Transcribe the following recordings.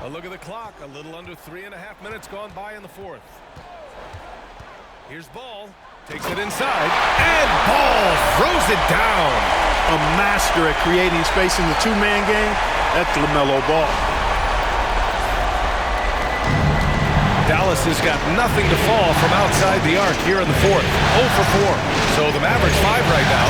look at the clock. A little under 3.5 minutes gone by in the fourth. Here's Ball. Takes it inside. And Ball throws it down. A master at creating space in the two-man game. That's Lamelo Ball. Dallas has got nothing to fall from outside the arc here in the fourth. 0 for 4. So the Mavericks 5 right now.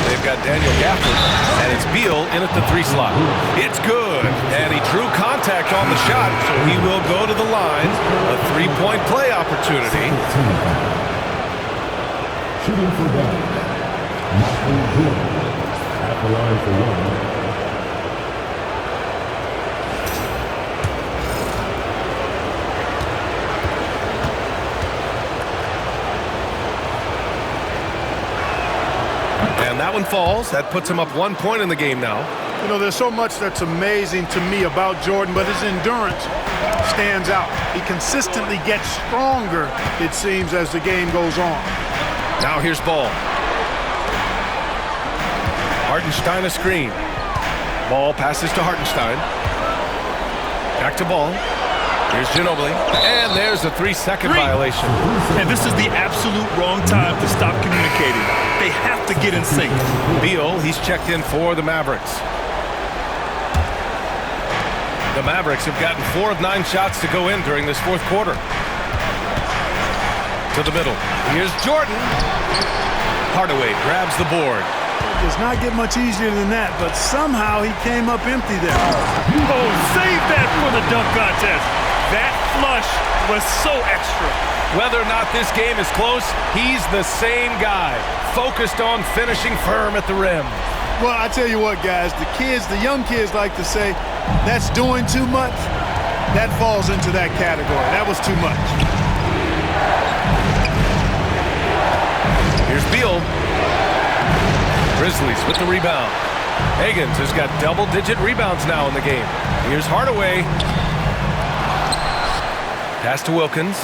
They've got Daniel Gafford, and it's Beal in at the 3 slot. It's good, and he drew contact on the shot, so he will go to the line. A 3-point play opportunity. Shooting for Dallas, Myleague at the line for 1. And that one falls. That puts him up 1 point in the game now. You know, there's so much that's amazing to me about Jordan, but his endurance stands out. He consistently gets stronger, it seems, as the game goes on. Now here's Ball. Hartenstein a screen. Ball passes to Hartenstein. Back to Ball. Here's Ginobili. And there's a 3-second violation. And this is the absolute wrong time to stop communicating. They have to get in sync. Beal, he's checked in for the Mavericks. The Mavericks have gotten 4 of 9 shots to go in during this fourth quarter. To the middle. Here's Jordan. Hardaway grabs the board. It does not get much easier than that, but somehow he came up empty there. Oh, save that for the dunk contest. That flush was so extra. Whether or not this game is close, he's the same guy, focused on finishing firm at the rim. Well, I tell you what, guys, the young kids like to say, that's doing too much. That falls into that category. That was too much. Here's Beal. Grizzlies with the rebound. Higgins has got double-digit rebounds now in the game. Here's Hardaway. Pass to Wilkins.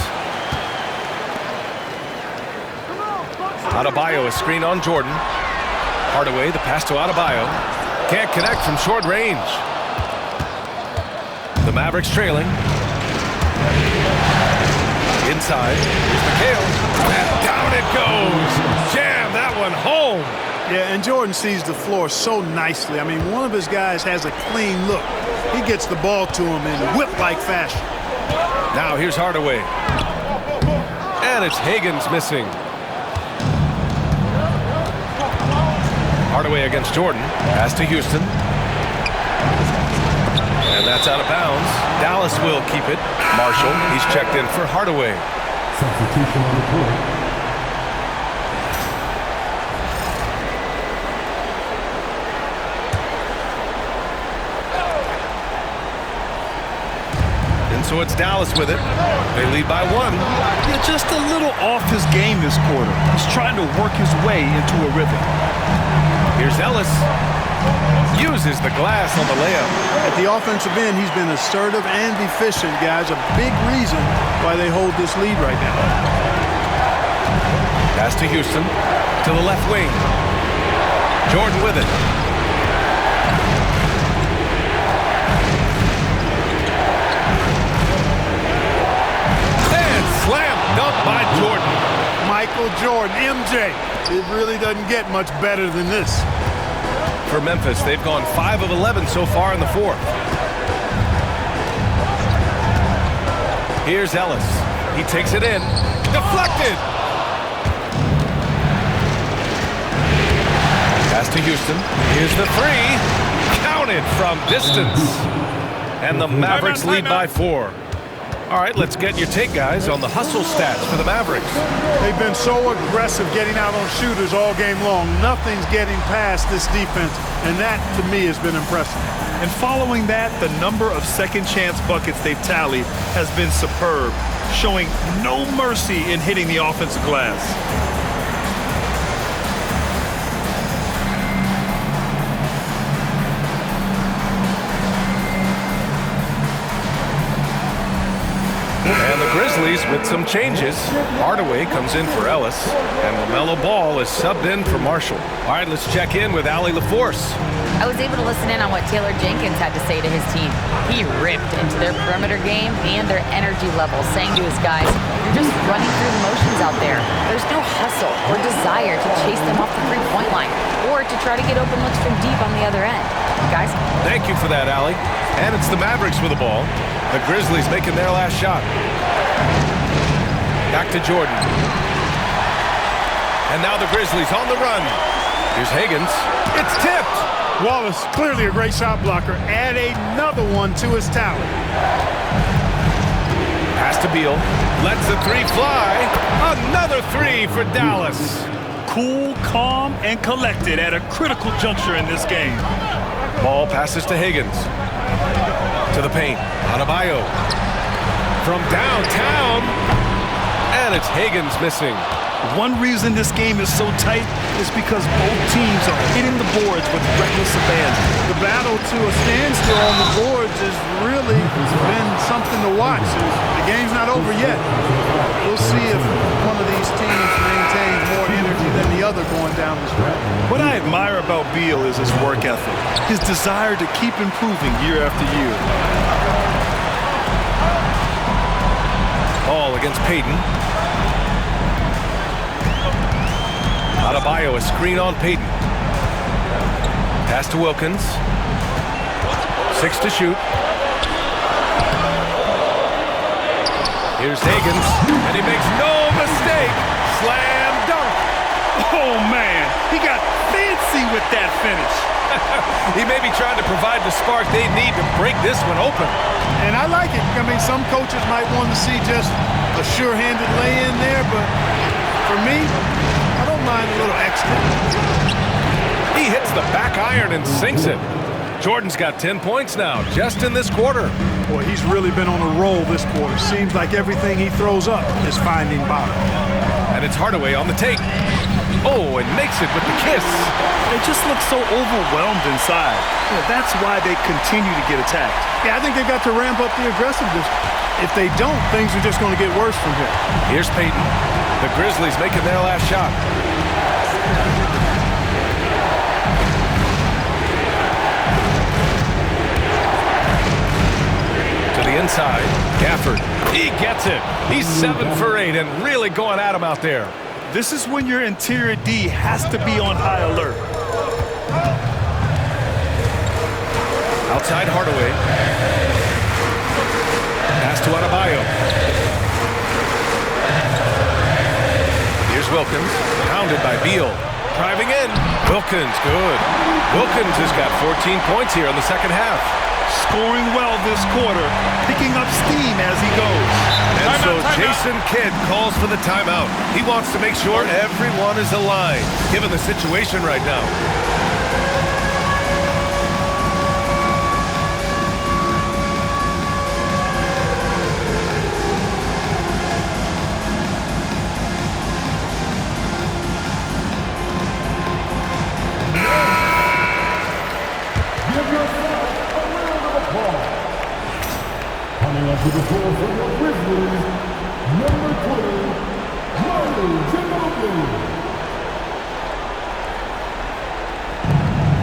Adebayo, a screen on Jordan. Hardaway, the pass to Adebayo. Can't connect from short range. The Mavericks trailing. Inside. Here's McHale. And down it goes. Jam that one home. Yeah, and Jordan sees the floor so nicely. I mean, one of his guys has a clean look. He gets the ball to him in whip-like fashion. Now here's Hardaway. And it's Higgins missing. Hardaway against Jordan. Pass to Houston. And that's out of bounds. Dallas will keep it. Marshall, he's checked in for Hardaway. Substitution on the court. So it's Dallas with it. They lead by 1. Yeah, just a little off his game this quarter. He's trying to work his way into a rhythm. Here's Ellis. Uses the glass on the layup. At the offensive end, he's been assertive and efficient, guys. A big reason why they hold this lead right now. Pass to Houston. To the left wing. Jordan with it. Slam dunk by Jordan. Michael Jordan, MJ. It really doesn't get much better than this. For Memphis, they've gone 5 of 11 so far in the fourth. Here's Ellis. He takes it in. Deflected. Pass to Houston. Here's the 3. Counted from distance. And the Mavericks lead by 4. All right, let's get your take, guys, on the hustle stats for the Mavericks. They've been so aggressive getting out on shooters all game long. Nothing's getting past this defense, and that, to me, has been impressive. And following that, the number of second-chance buckets they've tallied has been superb, showing no mercy in hitting the offensive glass. And the Grizzlies with some changes. Hardaway comes in for Ellis, and Lamelo Ball is subbed in for Marshall. All right, let's check in with Allie LaForce. I was able to listen in on what Taylor Jenkins had to say to his team. He ripped into their perimeter game and their energy level, saying to his guys, "You're just running through the motions out there. There's no hustle or desire to chase them off the three-point line or to try to get open looks from deep on the other end." Guys? Thank you for that, Allie. And it's the Mavericks with the ball. The Grizzlies making their last shot. Back to Jordan. And now the Grizzlies on the run. Here's Higgins. It's tipped. Wallace, clearly a great shot blocker. Add another one to his talent. Pass to Beal. Lets the three fly. Another three for Dallas. Cool, calm, and collected at a critical juncture in this game. Ball passes to Higgins. To the paint. Adebayo. From downtown. And it's Higgins missing. One reason this game is so tight is because both teams are hitting the boards with reckless abandon. The battle to a standstill on the boards has really been something to watch. The game's not over yet. We'll see if one of these teams maintains more energy than the other going down the stretch. What I admire about Beal is his work ethic, his desire to keep improving year after year. Ball against Payton. Adebayo, a screen on Payton. Pass to Wilkins. 6 to shoot. Here's Higgins, and he makes no mistake. Slam dunk. Oh, man, he got fancy with that finish. He may be trying to provide the spark they need to break this one open. And I like it. I mean, some coaches might want to see just a sure-handed lay-in there, but for me, I don't mind a little extra. He hits the back iron and sinks it. Jordan's got 10 points now, just in this quarter. Boy, he's really been on a roll this quarter. Seems like everything he throws up is finding bottom. And it's Hardaway on the take. Oh, and makes it with the kiss. They just look so overwhelmed inside. That's why they continue to get attacked. Yeah, I think they got to ramp up the aggressiveness. If they don't, things are just going to get worse from here. Here's Payton. The Grizzlies making their last shot. To the inside. Gafford. He gets it. He's 7 for 8 and really going at him out there. This is when your interior D has to be on high alert. Outside Hardaway. Pass to Adebayo. Here's Wilkins. Pounded by Beal. Driving in. Wilkins, good. Wilkins has got 14 points here in the second half. Scoring well this quarter, picking up steam as he goes. And so Jason Kidd calls for the timeout. He wants to make sure everyone is aligned, given the situation right now. Coming up to the floor from the Grizzlies, number 20, Myleague.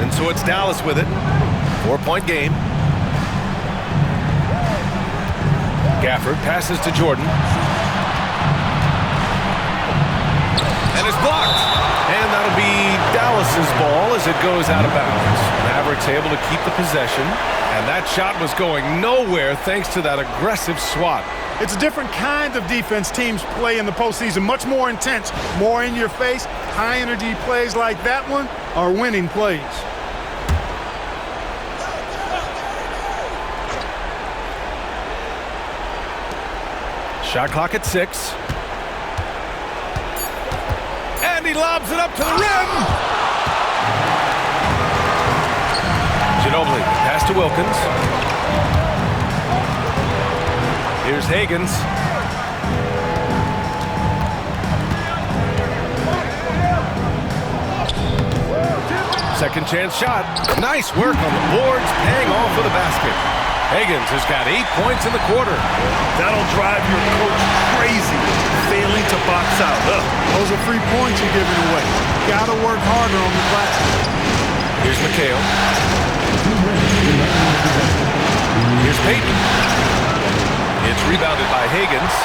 And so it's Dallas with it. 4-point game. Gafford passes to Jordan. And it's blocked. And that'll be Dallas's ball as it goes out of bounds. Mavericks able to keep the possession. And that shot was going nowhere thanks to that aggressive swat. It's a different kind of defense teams play in the postseason. Much more intense, more in your face. High-energy plays like that one are winning plays. Shot clock at 6. And he lobs it up to the rim. Ginobili, pass to Wilkins. Here's Higgins. Second chance shot. Nice work on the boards, paying off with a basket. Higgins has got 8 points in the quarter. That'll drive your coach crazy, failing to box out. Those are free points you're giving away. Got to work harder on the glass. Here's McHale. Here's Payton. It's rebounded by Higgins.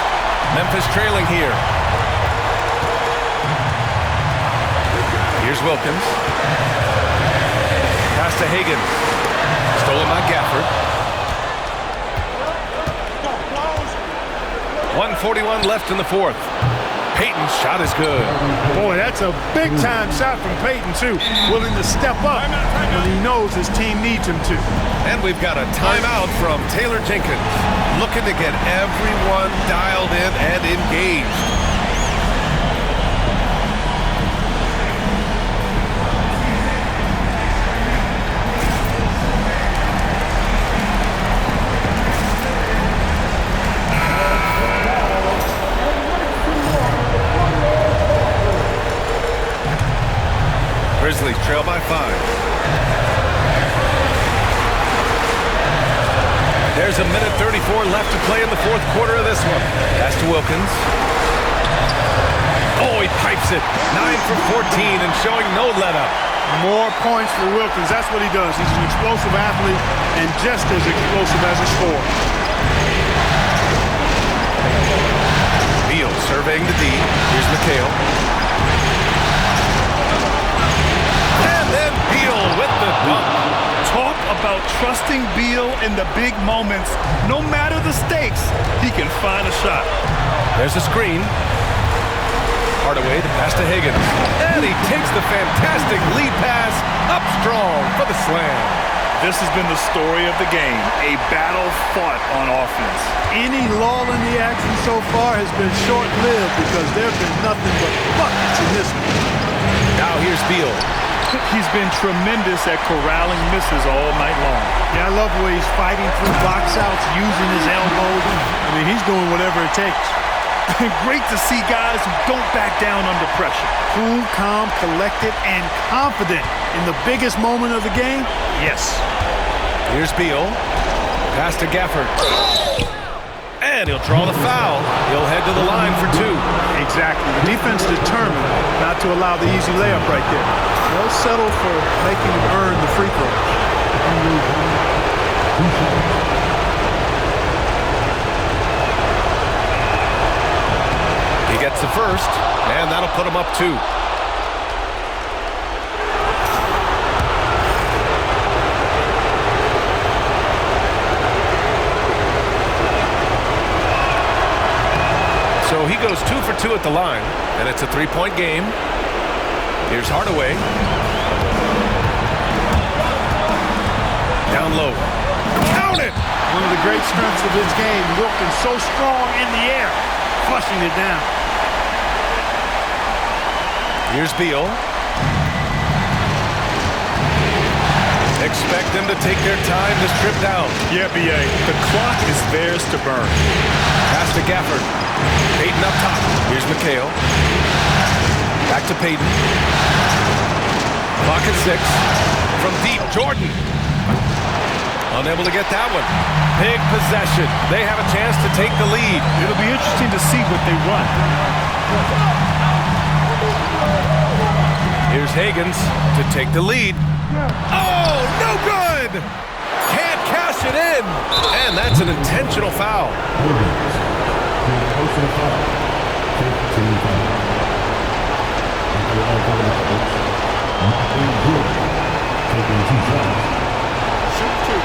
Memphis trailing here. Here's Wilkins. Pass to Higgins. Stolen by Gafford. 1:41 left in the fourth. Payton's shot is good. Boy, that's a big-time shot from Payton, too. Willing to step up when he knows his team needs him to. And we've got a timeout from Taylor Jenkins. Looking to get everyone dialed in and engaged. Grizzlies trail by 5. There's a minute 34 left to play in the fourth quarter of this one. Pass to Wilkins. Oh, he pipes it. 9 for 14 and showing no let-up. More points for Wilkins. That's what he does. He's an explosive athlete and just as explosive as a scorer. Beal surveying the D. Here's McHale. And then Beal with the dunk. Talk about trusting Beal in the big moments. No matter the stakes, he can find a shot. There's a screen. Hardaway to pass to Higgins. And he takes the fantastic lead pass up strong for the slam. This has been the story of the game, a battle fought on offense. Any lull in the action so far has been short-lived because there have been nothing but buckets in this one. Now here's Beal. He's been tremendous at corralling misses all night long. Yeah, I love the way he's fighting through box outs, using his elbows. I mean, he's doing whatever it takes. Great to see guys who don't back down under pressure. Cool, calm, collected, and confident in the biggest moment of the game. Yes. Here's Beal. Pass to Gafford. And he'll draw the foul. He'll head to the line for 2. Exactly. The defense determined not to allow the easy layup right there. They'll settle for making him earn the free throws. He gets the first, and that'll put him up 2. So he goes 2 for 2 at the line, and it's a 3-point game. Here's Hardaway. Down low. Count it! One of the great strengths of his game, Wilkins so strong in the air, flushing it down. Here's Beal. Expect them to take their time to strip down. Yeah, B.A., the clock is theirs to burn. Pass to Gafford. Payton up top. Here's McHale. Back to Payton. Clock at 6. From deep, Jordan. Unable to get that one. Big possession. They have a chance to take the lead. It'll be interesting to see what they run. Here's Higgins to take the lead. Oh, no good! Can't cash it in. And that's an intentional foul. Personal foul. 15 foul. Taking 2 shots. Shoot 2.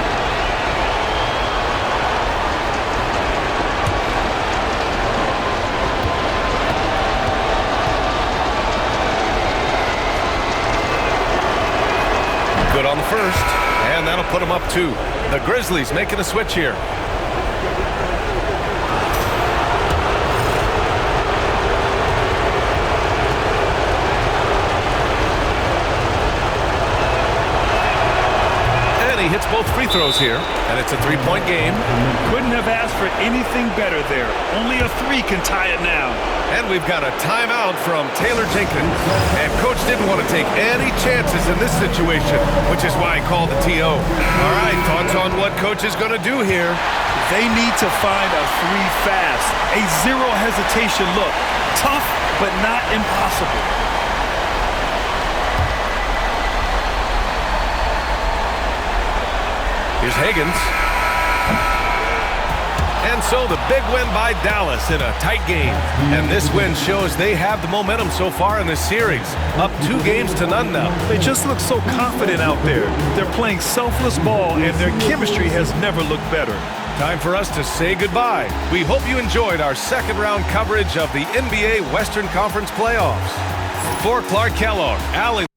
Good on the first, and that'll put them up 2. The Grizzlies making a switch here. he hits both free throws here, and it's a three-point game. Couldn't have asked for anything better there. Only a three can tie it now. And we've got a timeout from Taylor Jenkins. And Coach didn't want to take any chances in this situation, which is why he called the TO. All right, thoughts on what Coach is going to do here? They need to find a three fast. A zero hesitation look. Tough, but not impossible. Here's Higgins. And so the big win by Dallas in a tight game. And this win shows they have the momentum so far in this series. Up 2 games to none now. They just look so confident out there. They're playing selfless ball, and their chemistry has never looked better. Time for us to say goodbye. We hope you enjoyed our second round coverage of the NBA Western Conference playoffs. For Clark Kellogg, Allen